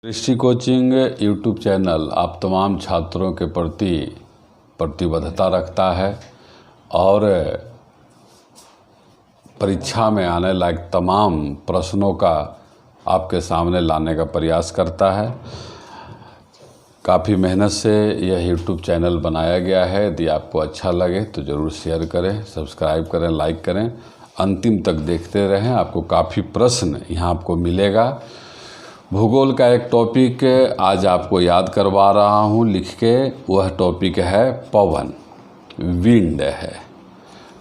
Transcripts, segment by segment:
दृष्टि coaching YouTube channel आप तमाम छात्रों के प्रति प्रतिबद्धता रखता है और परीक्षा में आने लायक तमाम प्रश्नों का आपके सामने लाने का प्रयास करता है। काफ़ी मेहनत से यह यूट्यूब चैनल बनाया गया है। यदि आपको अच्छा लगे तो ज़रूर शेयर करें, सब्सक्राइब करें, लाइक करें, अंतिम तक देखते रहें। आपको काफ़ी प्रश्न यहाँ आपको मिलेगा। भूगोल का एक टॉपिक आज आपको याद करवा रहा हूँ लिख के। वह टॉपिक है पवन, विंड है।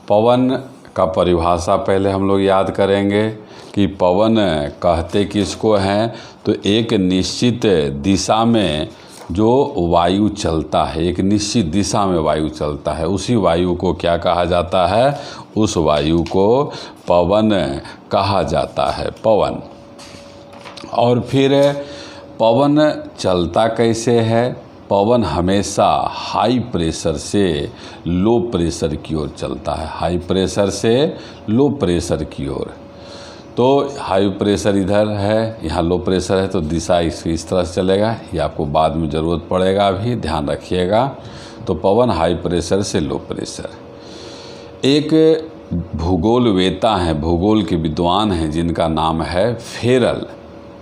पवन का परिभाषा पहले हम लोग याद करेंगे कि पवन कहते किसको हैं। तो एक निश्चित दिशा में जो वायु चलता है, एक निश्चित दिशा में वायु चलता है, उसी वायु को क्या कहा जाता है? उस वायु को पवन कहा जाता है, पवन। और फिर पवन चलता कैसे है? पवन हमेशा हाई प्रेशर से लो प्रेशर की ओर चलता है, हाई प्रेशर से लो प्रेशर की ओर। तो हाई प्रेशर इधर है, यहाँ लो प्रेशर है, तो दिशा इसकी इस तरह से चलेगा। ये आपको बाद में ज़रूरत पड़ेगा, अभी ध्यान रखिएगा। तो पवन हाई प्रेशर से लो प्रेशर। एक भूगोलवेता हैं, भूगोल के विद्वान हैं जिनका नाम है फेरल।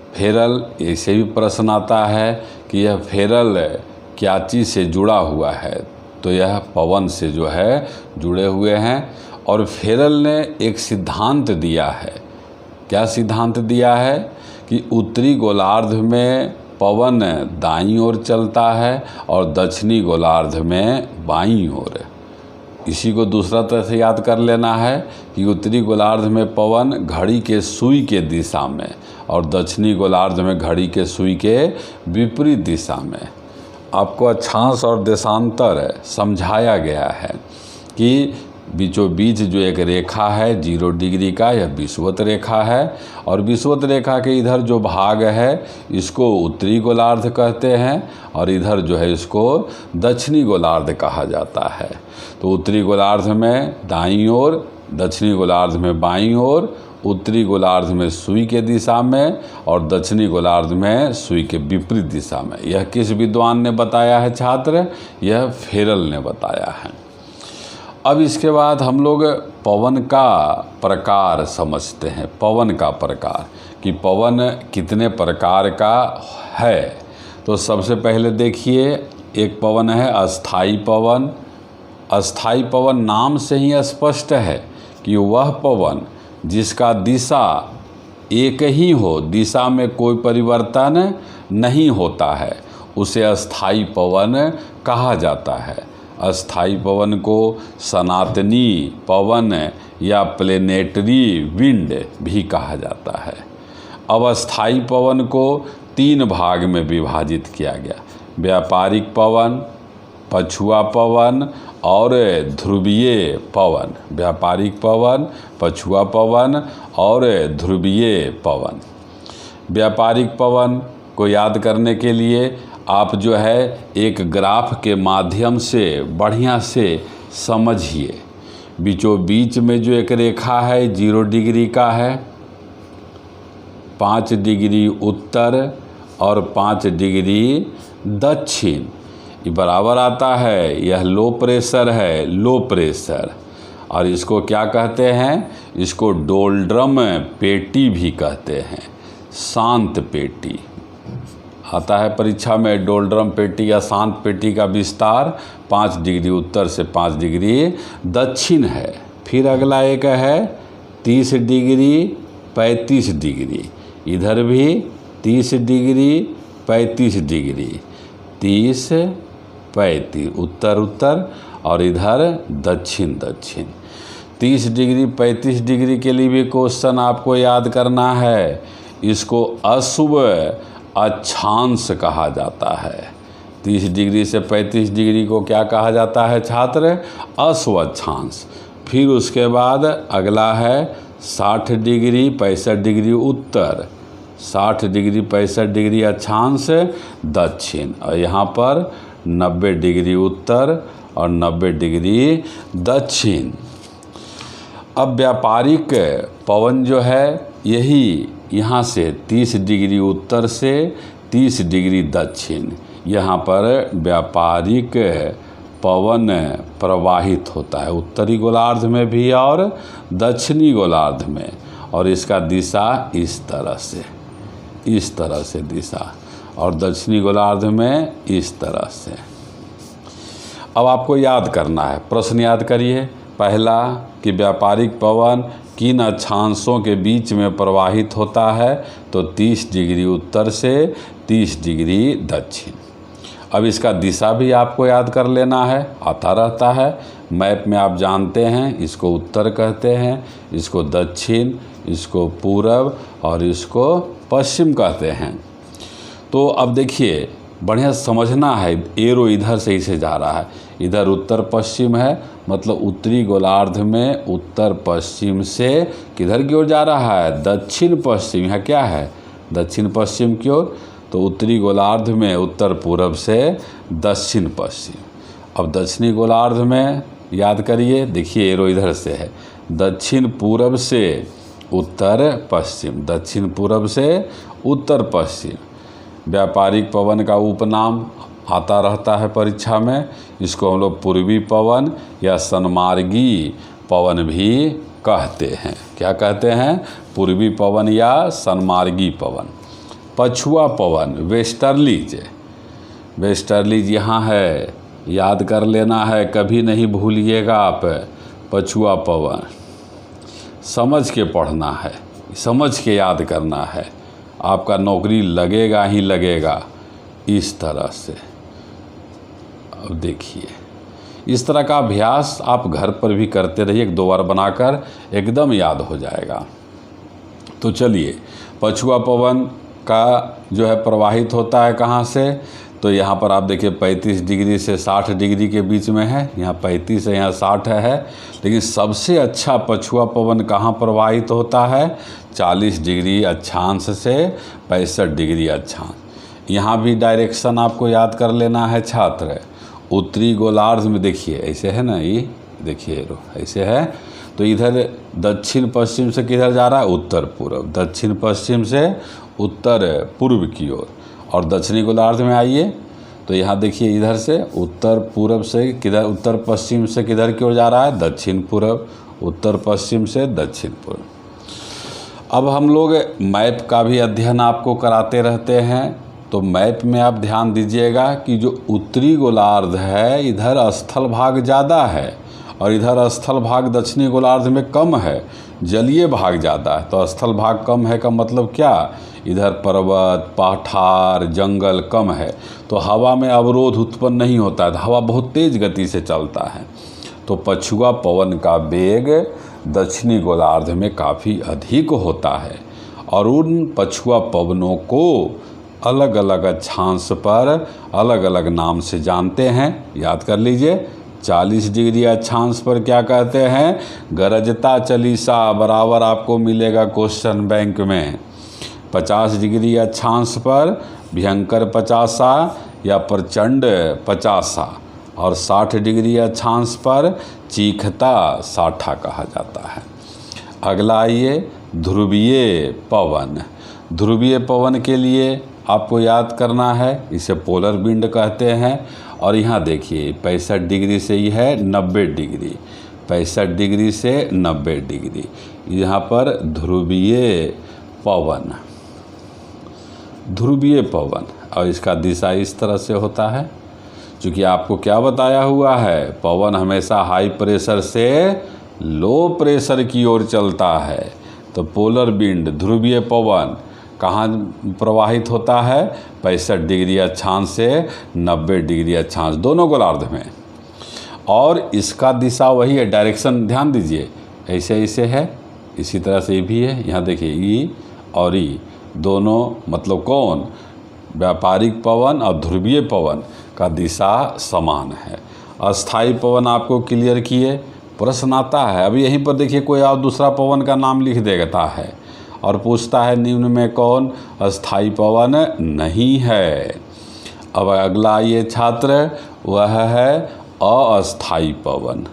फेरल, ऐसे भी प्रश्न आता है कि यह फेरल क्या चीज़ से जुड़ा हुआ है? तो यह पवन से जो है जुड़े हुए हैं। और फेरल ने एक सिद्धांत दिया है। क्या सिद्धांत दिया है? कि उत्तरी गोलार्ध में पवन दाईं ओर चलता है और दक्षिणी गोलार्ध में बाईं ओर। इसी को दूसरा तरह से याद कर लेना है कि उत्तरी गोलार्ध में पवन घड़ी के सुई के दिशा में और दक्षिणी गोलार्ध में घड़ी के सुई के विपरीत दिशा में। आपको अक्षांश और देशांतर समझाया गया है कि बीचों बीच जो एक रेखा है 0 डिग्री का, यह विषुवत रेखा है। और विषुवत रेखा के इधर जो भाग है इसको उत्तरी गोलार्ध कहते हैं और इधर जो है इसको दक्षिणी गोलार्ध कहा जाता है। तो उत्तरी गोलार्ध में दाईं ओर, दक्षिणी गोलार्ध में बाईं ओर, उत्तरी गोलार्ध में सुई के दिशा में और दक्षिणी गोलार्ध में सुई के विपरीत दिशा में। यह किस विद्वान ने बताया है छात्र? यह फेरल ने बताया है। अब इसके बाद हम लोग पवन का प्रकार समझते हैं। पवन का प्रकार कि पवन कितने प्रकार का है। तो सबसे पहले देखिए, एक पवन है अस्थाई पवन। अस्थाई पवन नाम से ही स्पष्ट है कि वह पवन जिसका दिशा एक ही हो, दिशा में कोई परिवर्तन नहीं होता है, उसे अस्थाई पवन कहा जाता है। अस्थाई पवन को सनातनी पवन या प्लेनेटरी विंड भी कहा जाता है। अब अस्थाई पवन को 3 भाग में विभाजित किया गया: व्यापारिक पवन, पछुआ पवन और ध्रुवीय पवन। व्यापारिक पवन, पछुआ पवन और ध्रुवीय पवन। व्यापारिक पवन को याद करने के लिए आप जो है एक ग्राफ के माध्यम से बढ़िया से समझिए। बीचों बीच में जो एक रेखा है 0 डिग्री का है, 5 डिग्री उत्तर और 5 डिग्री दक्षिण, ये बराबर आता है। यह लो प्रेशर है, लो प्रेशर। और इसको क्या कहते हैं? इसको डोल्ड्रम पेटी भी कहते हैं, शांत पेटी। आता है परीक्षा में डोल्ड्रम पेटी या शांत पेटी का विस्तार 5 डिग्री उत्तर से 5 डिग्री दक्षिण है। फिर अगला एक है 30 डिग्री 35 डिग्री। इधर भी 30 डिग्री 35 डिग्री, 30 35 उत्तर उत्तर और इधर दक्षिण दक्षिण। 30 डिग्री 35 डिग्री के लिए भी क्वेश्चन आपको याद करना है। इसको अशुभ अक्षांश कहा जाता है। 30 डिग्री से 35 डिग्री को क्या कहा जाता है छात्र? अशुभ अक्षांश। फिर उसके बाद अगला है 60 डिग्री 65 डिग्री उत्तर, 60 डिग्री 65 डिग्री अक्षांश दक्षिण। और यहाँ पर 90 डिग्री उत्तर और 90 डिग्री दक्षिण। अब व्यापारिक पवन जो है यही यहाँ से 30 डिग्री उत्तर से 30 डिग्री दक्षिण। यहाँ पर व्यापारिक पवन प्रवाहित होता है, उत्तरी गोलार्ध में भी और दक्षिणी गोलार्ध में, और इसका दिशा इस तरह से दिशा, और दक्षिणी गोलार्ध में इस तरह से। अब आपको याद करना है, प्रश्न याद करिए। पहला कि व्यापारिक पवन किन अक्षांशों के बीच में प्रवाहित होता है, तो 30 डिग्री उत्तर से 30 डिग्री दक्षिण। अब इसका दिशा भी आपको याद कर लेना है, आता रहता है मैप में, आप जानते हैं। इसको उत्तर कहते हैं, इसको दक्षिण, इसको पूरब और इसको पश्चिम कहते हैं। तो अब देखिए, बढ़िया समझना है, एरो इधर से ही से जा रहा है, इधर उत्तर पश्चिम है, मतलब उत्तरी गोलार्ध में उत्तर पश्चिम से किधर की ओर जा रहा है, दक्षिण पश्चिम। यहाँ क्या है, दक्षिण पश्चिम की ओर। तो उत्तरी गोलार्ध में उत्तर पूरब से दक्षिण पश्चिम। अब दक्षिणी गोलार्ध में याद करिए, देखिए एरो इधर से है, दक्षिण पूरब से उत्तर पश्चिम, दक्षिण पूरब से उत्तर पश्चिम। व्यापारिक पवन का उपनाम आता रहता है परीक्षा में, इसको हम लोग पूर्वी पवन या सन्मार्गी पवन भी कहते हैं। क्या कहते हैं, पूर्वी पवन या सन्मार्गी पवन। पछुआ पवन, वेस्टर्लीज यहाँ है, याद कर लेना है, कभी नहीं भूलिएगा आप। पछुआ पवन समझ के पढ़ना है, समझ के याद करना है, आपका नौकरी लगेगा ही लगेगा इस तरह से। अब देखिए, इस तरह का अभ्यास आप घर पर भी करते रहिए, 1-2 बार बनाकर एकदम याद हो जाएगा। तो चलिए, पछुआ पवन का जो है प्रवाहित होता है कहाँ से, तो यहाँ पर आप देखिए 35 डिग्री से 60 डिग्री के बीच में है। यहाँ 35 है, यहाँ 60 है। लेकिन सबसे अच्छा पछुआ पवन कहाँ प्रवाहित होता है, 40 डिग्री अक्षांश से 65 डिग्री अक्षांश। यहाँ भी डायरेक्शन आपको याद कर लेना है छात्र। उत्तरी गोलार्ध में देखिए ऐसे है ना, ये देखिए ऐसे है, तो इधर दक्षिण पश्चिम से किधर जा रहा है, उत्तर पूर्व, दक्षिण पश्चिम से उत्तर पूर्व की ओर। और दक्षिणी गोलार्ध में आइए तो यहाँ देखिए इधर से उत्तर पूर्व से किधर, उत्तर पश्चिम से किधर की ओर जा रहा है, दक्षिण पूर्व, उत्तर पश्चिम से दक्षिण पूर्व। अब हम लोग मैप का भी अध्ययन आपको कराते रहते हैं, तो मैप में आप ध्यान दीजिएगा कि जो उत्तरी गोलार्ध है इधर स्थल भाग ज़्यादा है और इधर स्थल भाग दक्षिणी गोलार्ध में कम है, जलीय भाग ज़्यादा है। तो स्थल भाग कम है का मतलब क्या, इधर पर्वत, पठार, जंगल कम है, तो हवा में अवरोध उत्पन्न नहीं होता है, हवा बहुत तेज़ गति से चलता है। तो पछुआ पवन का वेग दक्षिणी गोलार्ध में काफ़ी अधिक होता है और उन पछुआ पवनों को अलग अलग अक्षांश पर अलग अलग नाम से जानते हैं। याद कर लीजिए, 40 डिग्री अक्षांश पर क्या कहते हैं, गरजता चालीसा, बराबर आपको मिलेगा क्वेश्चन बैंक में। 50 डिग्री अक्षांश पर भयंकर पचासा या प्रचंड पचासा, और 60 डिग्री अक्षांश पर चीखता साठा कहा जाता है। अगला आइए, ध्रुवीय पवन। ध्रुवीय पवन के लिए आपको याद करना है, इसे पोलर विंड कहते हैं। और यहाँ देखिए 65 डिग्री से ही है 90 डिग्री, 65 डिग्री से 90 डिग्री, यहाँ पर ध्रुवीय पवन, ध्रुवीय पवन। और इसका दिशा इस तरह से होता है, क्योंकि आपको क्या बताया हुआ है, पवन हमेशा हाई प्रेशर से लो प्रेशर की ओर चलता है। तो पोलर विंड, ध्रुवीय पवन कहाँ प्रवाहित होता है, 65 डिग्री अक्षांश से 90 डिग्री अक्षांश, दोनों गोलार्ध में। और इसका दिशा वही है, डायरेक्शन ध्यान दीजिए, ऐसे ऐसे है, इसी तरह से ये भी है। यहाँ देखिए ई और ई दोनों, मतलब कौन, व्यापारिक पवन और ध्रुवीय पवन का दिशा समान है। अस्थाई पवन आपको क्लियर किए, प्रश्न आता है। अभी यहीं पर देखिए कोई और दूसरा पवन का नाम लिख देता है और पूछता है निम्न में कौन अस्थाई पवन नहीं है। अब अगला ये छात्र, वह है अस्थाई पवन।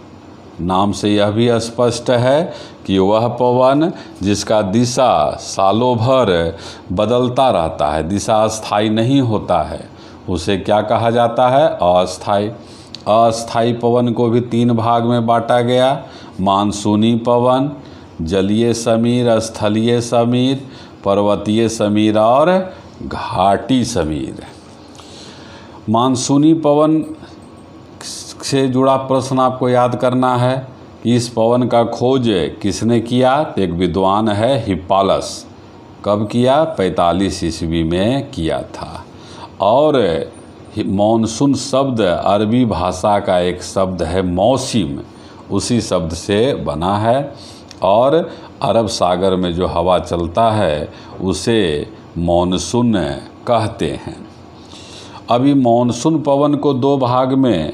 नाम से यह भी स्पष्ट है कि वह पवन जिसका दिशा सालों भर बदलता रहता है, दिशा स्थायी नहीं होता है, उसे क्या कहा जाता है? अस्थायी। अस्थायी पवन को भी 3 भाग में बांटा गया, मानसूनी पवन, जलीय समीर, स्थलीय समीर, पर्वतीय समीर और घाटी समीर। मानसूनी पवन से जुड़ा प्रश्न आपको याद करना है कि इस पवन का खोज किसने किया? तो एक विद्वान है हिप्पालस। कब किया? 45 ईस्वी में किया था। और मॉनसून शब्द अरबी भाषा का एक शब्द है मौसिम, उसी शब्द से बना है। और अरब सागर में जो हवा चलता है उसे मॉनसून कहते हैं। अभी मॉनसून पवन को 2 भाग में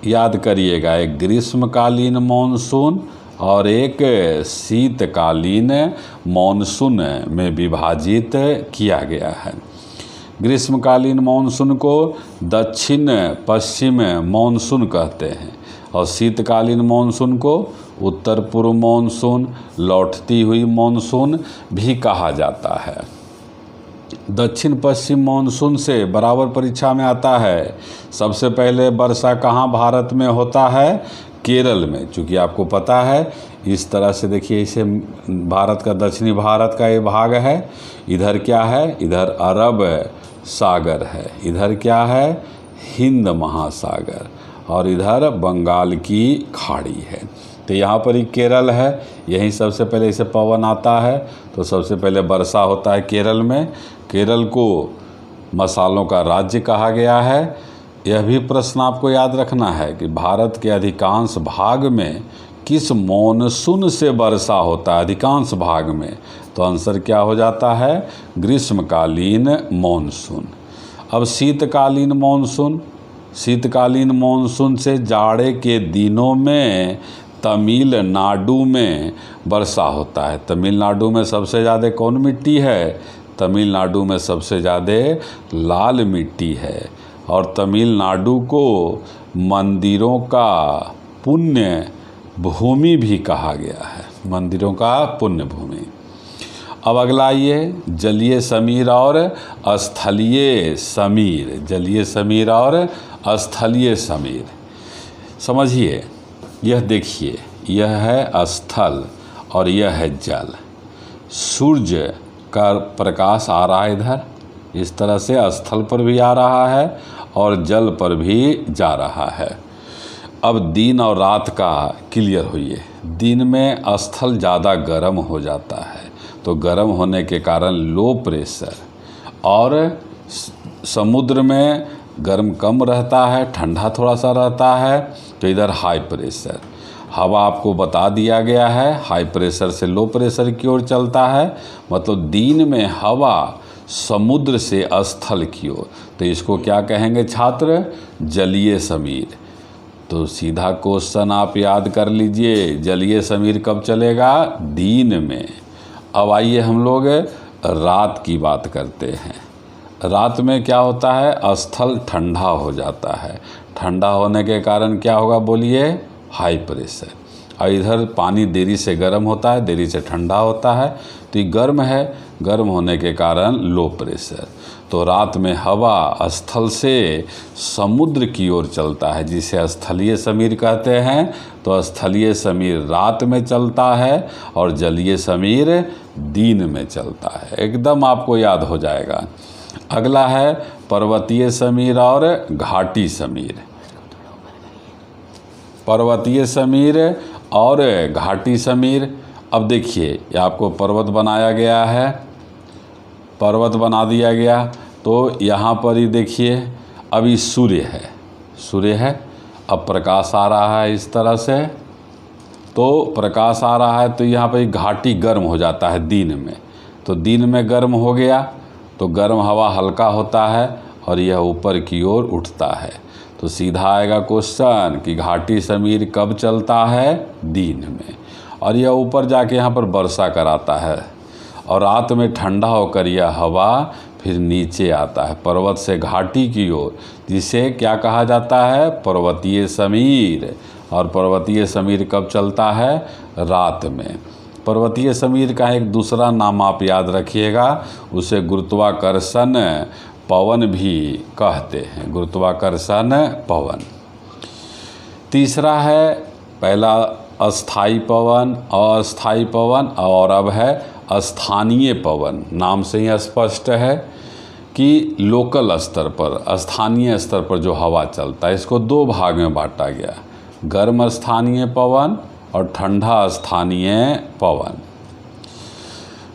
याद करिएगा, एक ग्रीष्मकालीन मॉनसून और एक शीतकालीन मॉनसून में विभाजित किया गया है। ग्रीष्मकालीन मॉनसून को दक्षिण पश्चिम मॉनसून कहते हैं और शीतकालीन मॉनसून को उत्तर पूर्व मॉनसून, लौटती हुई मॉनसून भी कहा जाता है। दक्षिण पश्चिम मॉनसून से बराबर परीक्षा में आता है। सबसे पहले वर्षा कहाँ भारत में होता है? केरल में। चूँकि आपको पता है, इस तरह से देखिए, इसे भारत का दक्षिणी भारत का ये भाग है। इधर क्या है? इधर अरब सागर है, इधर क्या है? हिंद महासागर, और इधर बंगाल की खाड़ी है। तो यहाँ पर ही केरल है, यहीं सबसे पहले इसे पवन आता है। तो सबसे पहले वर्षा होता है केरल में। केरल को मसालों का राज्य कहा गया है। यह भी प्रश्न आपको याद रखना है कि भारत के अधिकांश भाग में किस मॉनसून से वर्षा होता है? अधिकांश भाग में। तो आंसर क्या हो जाता है? ग्रीष्मकालीन मॉनसून। अब शीतकालीन मॉनसून। शीतकालीन मॉनसून से जाड़े के दिनों में तमिलनाडु में वर्षा होता है। तमिलनाडु में सबसे ज़्यादा कौन मिट्टी है? तमिलनाडु में सबसे ज़्यादा लाल मिट्टी है। और तमिलनाडु को मंदिरों का पुण्य भूमि भी कहा गया है, मंदिरों का पुण्य भूमि। अब अगला ये जलीय समीर और स्थलीय समीर। जलीय समीर और स्थलीय समीर समझिए। यह देखिए, यह है स्थल और यह है जल। सूर्य का प्रकाश आ रहा है इधर, इस तरह से स्थल पर भी आ रहा है और जल पर भी जा रहा है। अब दिन और रात का क्लियर होइए। दिन में स्थल ज़्यादा गर्म हो जाता है, तो गर्म होने के कारण लो प्रेशर, और समुद्र में गर्म कम रहता है, ठंडा थोड़ा सा रहता है, तो इधर हाई प्रेशर। हवा आपको बता दिया गया है, हाई प्रेशर से लो प्रेशर की ओर चलता है। मतलब दिन में हवा समुद्र से स्थल की ओर, तो इसको क्या कहेंगे छात्र? जलीय समीर। तो सीधा क्वेश्चन आप याद कर लीजिए, जलीय समीर कब चलेगा? दिन में। अब आइए हम लोग रात की बात करते हैं। रात में क्या होता है? स्थल ठंडा हो जाता है। ठंडा होने के कारण क्या होगा बोलिए? High pressure. और इधर पानी देरी से गर्म होता है, देरी से ठंडा होता है, तो ये गर्म है, गर्म होने के कारण लो प्रेशर। तो रात में हवा स्थल से समुद्र की ओर चलता है, जिसे स्थलीय समीर कहते हैं। तो स्थलीय समीर रात में चलता है और जलीय समीर दिन में चलता है। एकदम आपको याद हो जाएगा। अगला है पर्वतीय समीर और घाटी समीर। पर्वतीय समीर और घाटी समीर। अब देखिए, ये आपको पर्वत बनाया गया है, पर्वत बना दिया गया। तो यहाँ पर ही देखिए, अभी सूर्य है, सूर्य है। अब प्रकाश आ रहा है इस तरह से, तो प्रकाश आ रहा है, तो यहाँ पर घाटी गर्म हो जाता है दिन में। तो दिन में गर्म हो गया, तो गर्म हवा हल्का होता है और यह ऊपर की ओर उठता है। तो सीधा आएगा क्वेश्चन कि घाटी समीर कब चलता है? दिन में। और यह ऊपर जाके यहाँ पर वर्षा कराता है, और रात में ठंडा होकर यह हवा फिर नीचे आता है पर्वत से घाटी की ओर, जिसे क्या कहा जाता है? पर्वतीय समीर। और पर्वतीय समीर कब चलता है? रात में। पर्वतीय समीर का एक दूसरा नाम आप याद रखिएगा, उसे गुरुत्वाकर्षण पवन भी कहते हैं, गुरुत्वाकर्षण पवन। तीसरा है, पहला अस्थाई पवन, अस्थाई पवन, और अब है स्थानीय पवन। नाम से ही स्पष्ट है कि लोकल स्तर पर, स्थानीय स्तर पर जो हवा चलता है, इसको दो भाग में बांटा गया, गर्म स्थानीय पवन और ठंडा स्थानीय पवन।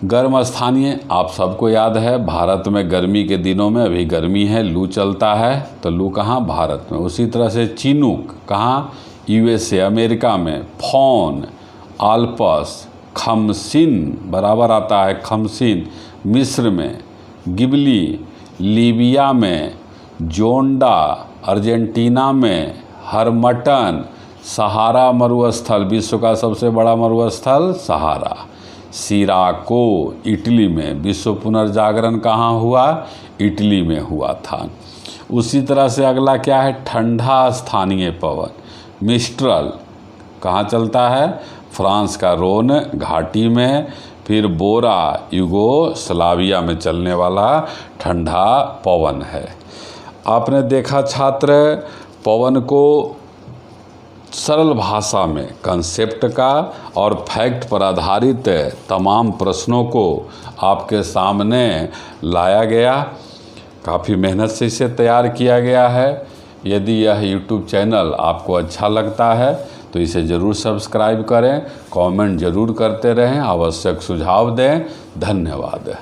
गर्म स्थानीय आप सबको याद है, भारत में गर्मी के दिनों में, अभी गर्मी है, लू चलता है, तो लू कहाँ? भारत में। उसी तरह से चिनूक कहाँ? यूएसए, अमेरिका में। फोन, आल्पस, खमसिन बराबर आता है खमसिन मिस्र में। गिबली लीबिया में। जोंडा अर्जेंटीना में। हरमटन सहारा मरुस्थल, विश्व का सबसे बड़ा मरुस्थल सहारा। सिराको इटली में। विश्व पुनर्जागरण कहाँ हुआ? इटली में हुआ था। उसी तरह से अगला क्या है? ठंडा स्थानीय पवन। मिस्ट्रल कहाँ चलता है? फ्रांस का रोन घाटी में। फिर बोरा युगोस्लाविया में चलने वाला ठंडा पवन है। आपने देखा छात्र, पवन को सरल भाषा में कंसेप्ट का और फैक्ट पर आधारित तमाम प्रश्नों को आपके सामने लाया गया। काफ़ी मेहनत से इसे तैयार किया गया है। यदि यह YouTube चैनल आपको अच्छा लगता है तो इसे ज़रूर सब्सक्राइब करें, कमेंट ज़रूर करते रहें, आवश्यक सुझाव दें। धन्यवाद।